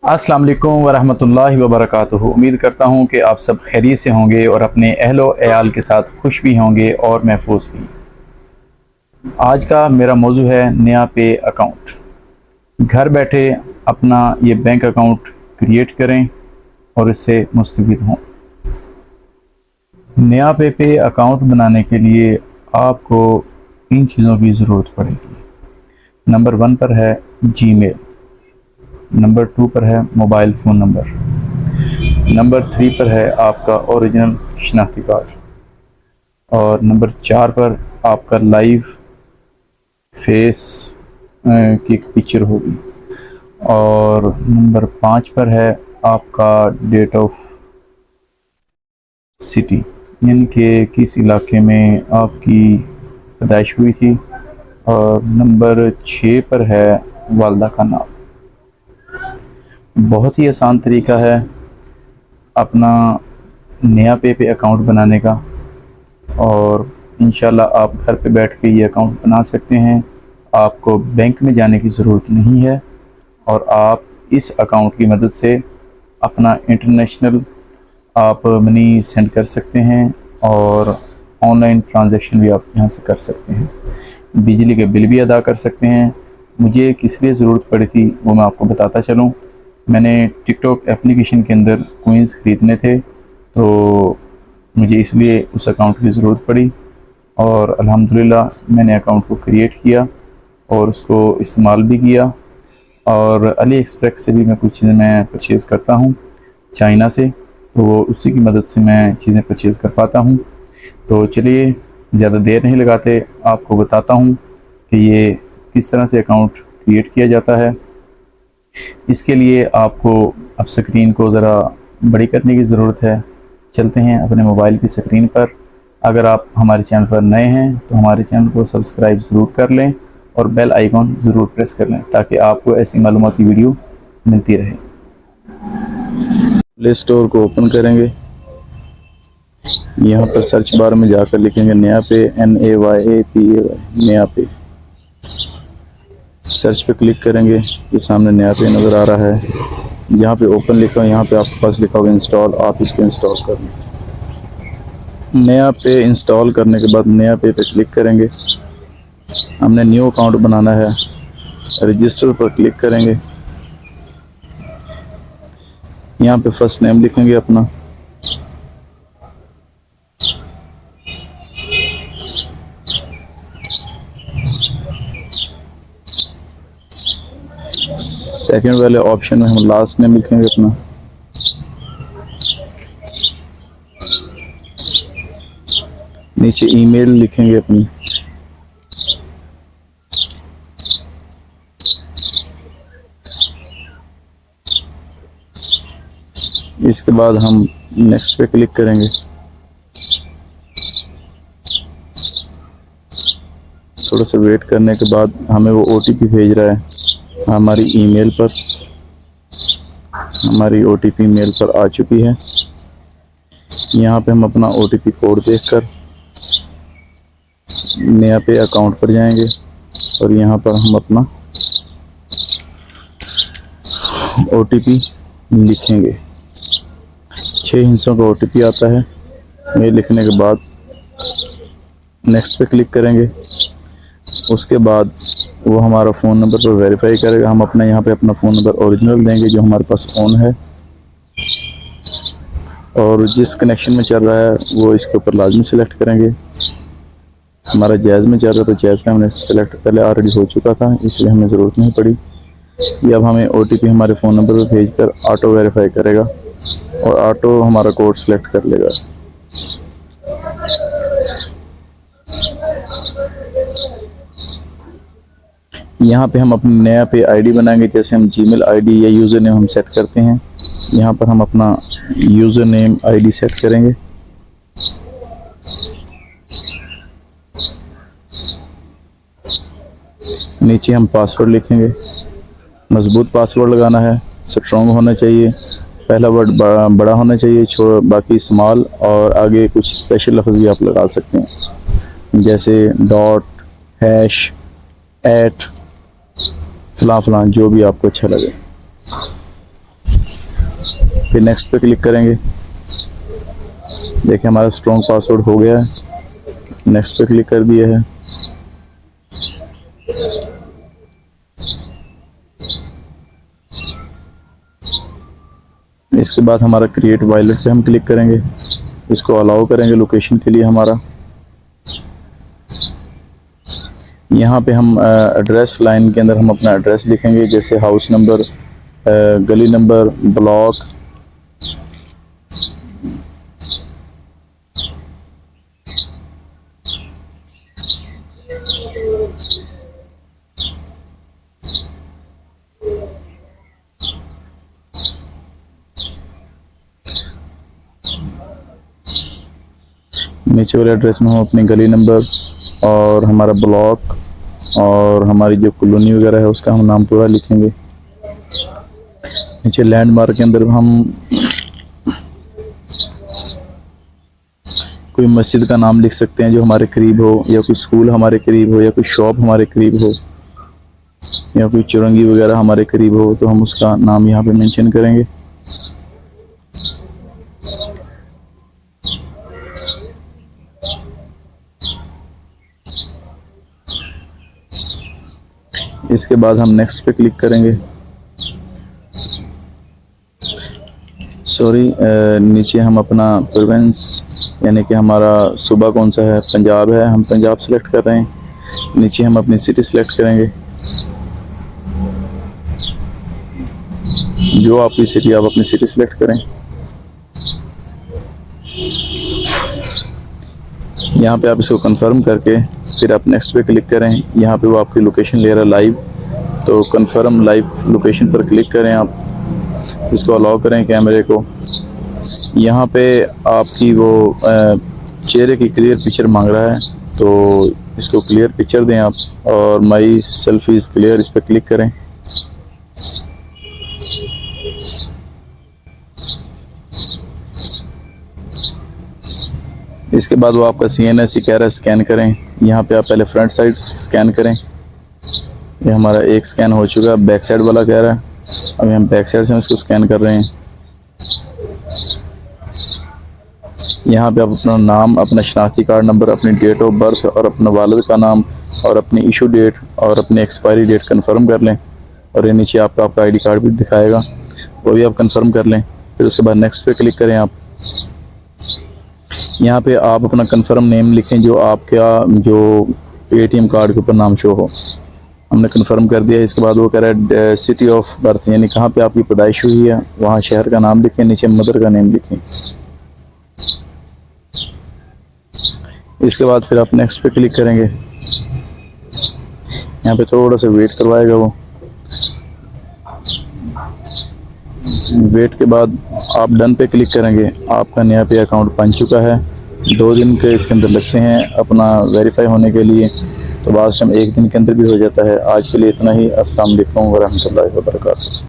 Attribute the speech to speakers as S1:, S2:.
S1: अस्सलाम वालेकुम वरहमतुल्लाहि वबरकातुहू। उम्मीद करता हूँ कि आप सब खैरियत से होंगे और अपने अहलो अयाल के साथ खुश भी होंगे और महफूज भी। आज का मेरा मौजू है नया पे अकाउंट। घर बैठे अपना ये बैंक अकाउंट क्रिएट करें और इससे मुस्तफ़ीद हों। नया पे अकाउंट बनाने के लिए आपको इन चीज़ों की ज़रूरत पड़ेगी। नंबर 1 पर है जीमेल, नंबर 2 पर है मोबाइल फ़ोन नंबर, नंबर 3 पर है आपका ओरिजिनल शनाख्ती कार्ड और नंबर 4 पर आपका लाइव फेस की पिक्चर होगी और नंबर 5 पर है आपका डेट ऑफ सिटी, यानी कि किस इलाके में आपकी पैदाइश हुई थी, और नंबर 6 पर है वालदा का नाम। बहुत ही आसान तरीका है अपना नया पे अकाउंट बनाने का और इंशाल्लाह आप घर पे बैठ के ये अकाउंट बना सकते हैं। आपको बैंक में जाने की ज़रूरत नहीं है और आप इस अकाउंट की मदद से अपना इंटरनेशनल आप मनी सेंड कर सकते हैं और ऑनलाइन ट्रांजैक्शन भी आप यहाँ से कर सकते हैं। बिजली के बिल भी अदा कर सकते हैं। मुझे किस लिए ज़रूरत पड़ी थी वो मैं आपको बताता चलूँ। मैंने टिकटॉक एप्लीकेशन के अंदर कोइंस ख़रीदने थे, तो मुझे इसलिए उस अकाउंट की ज़रूरत पड़ी और अल्हम्दुलिल्लाह मैंने अकाउंट को क्रिएट किया और उसको इस्तेमाल भी किया। और अली एक्सप्रेस से भी मैं कुछ चीज़ें मैं परचेज़ करता हूँ चाइना से, तो वो उसी की मदद से मैं चीज़ें परचेज़ कर पाता हूँ। तो चलिए ज़्यादा देर नहीं लगाते, आपको बताता हूँ कि ये किस तरह से अकाउंट क्रिएट किया जाता है। इसके लिए आपको अब स्क्रीन को ज़रा बड़ी करने की ज़रूरत है। चलते हैं अपने मोबाइल की स्क्रीन पर। अगर आप हमारे चैनल पर नए हैं तो हमारे चैनल को सब्सक्राइब ज़रूर कर लें और बेल आइकॉन ज़रूर प्रेस कर लें ताकि आपको ऐसी मालूमाती वीडियो मिलती रहे। प्ले स्टोर को ओपन करेंगे। यहाँ पर सर्च बार में जाकर लिखेंगे नया पे, NAYAPAY, नया पे। सर्च पे क्लिक करेंगे, ये सामने नया पे नज़र आ रहा है। यहाँ पे ओपन लिखा है, यहाँ पे आपके पास लिखा होगा इंस्टॉल, आप इसको इंस्टॉल कर लें। नया पे इंस्टॉल करने के बाद नया पे क्लिक करेंगे। हमने न्यू अकाउंट बनाना है, रजिस्टर पर क्लिक करेंगे। यहाँ पे फर्स्ट नेम लिखेंगे अपना, सेकंड वाले ऑप्शन में हम लास्ट नेम लिखेंगे अपना, नीचे ईमेल लिखेंगे अपनी, इसके बाद हम नेक्स्ट पे क्लिक करेंगे। थोड़ा सा वेट करने के बाद हमें वो OTP भेज रहा है हमारी ईमेल पर। हमारी OTP मेल पर आ चुकी है। यहाँ पे हम अपना OTP कोड देखकर नया पे अकाउंट पर जाएंगे और यहाँ पर हम अपना OTP लिखेंगे। 6 हिस्सों का OTP आता है। ये लिखने के बाद नेक्स्ट पे क्लिक करेंगे। उसके बाद वो हमारा फ़ोन नंबर पर वेरीफाई करेगा। हम अपना यहाँ पे अपना फ़ोन नंबर ओरिजिनल देंगे जो हमारे पास फ़ोन है और जिस कनेक्शन में चल रहा है वो इसके ऊपर लाजमी सेलेक्ट करेंगे। हमारा जैज़ में चल रहा है तो जैज़ में हमने सेलेक्ट पहले ऑलरेडी हो चुका था, इसलिए हमें ज़रूरत नहीं पड़ी। ये अब हमें OTP हमारे फ़ोन नंबर पर भेजकर ऑटो वेरीफाई करेगा और ऑटो हमारा कोड सेलेक्ट कर लेगा। यहाँ पे हम अपनी नया पे ID बनाएंगे। जैसे हम जीमेल ID या यूज़र नेम हम सेट करते हैं, यहाँ पर हम अपना यूज़र नेम ID सेट करेंगे। नीचे हम पासवर्ड लिखेंगे। मजबूत पासवर्ड लगाना है, स्ट्रॉन्ग होना चाहिए, पहला वर्ड बड़ा होना चाहिए, बाकी स्मॉल, और आगे कुछ स्पेशल लफ्ज़ भी आप लगा सकते हैं जैसे डॉट, हैश, एट, फलां फलां, जो भी आपको अच्छा लगे। फिर नेक्स्ट पे क्लिक करेंगे। देखिए हमारा स्ट्रॉन्ग पासवर्ड हो गया है, नेक्स्ट पे क्लिक कर दिया है। इसके बाद हमारा क्रिएट वॉलेट पे हम क्लिक करेंगे, इसको अलाउ करेंगे लोकेशन के लिए हमारा। यहाँ पे हम एड्रेस लाइन के अंदर हम अपना एड्रेस लिखेंगे, जैसे हाउस नंबर, गली नंबर, ब्लॉक, नीचे वाले एड्रेस में हम अपनी गली नंबर और हमारा ब्लॉक और हमारी जो कॉलोनी वगैरह है उसका हम नाम पूरा लिखेंगे। नीचे लैंडमार्क के अंदर हम कोई मस्जिद का नाम लिख सकते हैं जो हमारे करीब हो, या कोई स्कूल हमारे करीब हो, या कोई शॉप हमारे करीब हो, या कोई चुरंगी वगैरह हमारे करीब हो, तो हम उसका नाम यहाँ पे मेंशन करेंगे। इसके बाद हम नेक्स्ट पे क्लिक करेंगे। सॉरी, नीचे हम अपना प्रोविंस यानी कि हमारा सूबा कौन सा है, पंजाब है, हम पंजाब सेलेक्ट कर रहे हैं। नीचे हम अपनी सिटी सेलेक्ट करेंगे, जो आपकी सिटी आप अपनी सिटी सेलेक्ट करें। यहाँ पे आप इसको कंफर्म करके फिर आप नेक्स्ट पे क्लिक करें। यहाँ पे वो आपकी लोकेशन ले रहा है लाइव, तो कंफर्म लाइव लोकेशन पर क्लिक करें। आप इसको अलाउ करें कैमरे को। यहाँ पे आपकी वो चेहरे की क्लियर पिक्चर मांग रहा है, तो इसको क्लियर पिक्चर दें आप, और माई सेल्फी इज़ क्लियर इस पर क्लिक करें। इसके बाद वो आपका CNS कह रहा है स्कैन करें। यहाँ पे आप पहले फ्रंट साइड स्कैन करें। ये हमारा एक स्कैन हो चुका है, बैक साइड वाला कह रहा है, अभी हम बैक साइड से इसको स्कैन कर रहे हैं। यहाँ पे आप अपना नाम, अपना शनाख्ती कार्ड नंबर, अपनी डेट ऑफ बर्थ और अपने वालिद का नाम और अपनी इशू डेट और अपनी एक्सपायरी डेट कंफर्म कर लें। और ये नीचे आपका ID कार्ड भी दिखाएगा, वो भी आप कंफर्म कर लें। फिर उसके बाद नेक्स्ट पे क्लिक करें। आप यहाँ पे आप अपना कंफर्म नेम लिखें जो आपका जो ATM कार्ड के ऊपर नाम शो हो। हमने कंफर्म कर दिया। इसके बाद वो कह रहा है सिटी ऑफ बर्थ यानी कहाँ पे आपकी पैदाइश हुई है, वहाँ शहर का नाम लिखें, नीचे मदर का नेम लिखें। इसके बाद फिर आप नेक्स्ट पे क्लिक करेंगे। यहाँ पे थोड़ा सा वेट करवाएगा वो। वेट के बाद आप डन पे क्लिक करेंगे। आपका नया पे अकाउंट बन चुका है। 2 दिन के इसके अंदर लगते हैं अपना वेरीफाई होने के लिए, तो बाद में 1 दिन के अंदर भी हो जाता है। आज के लिए इतना ही। अस्सलाम वालेकुम व रहमतुल्लाहि व बरकातहू।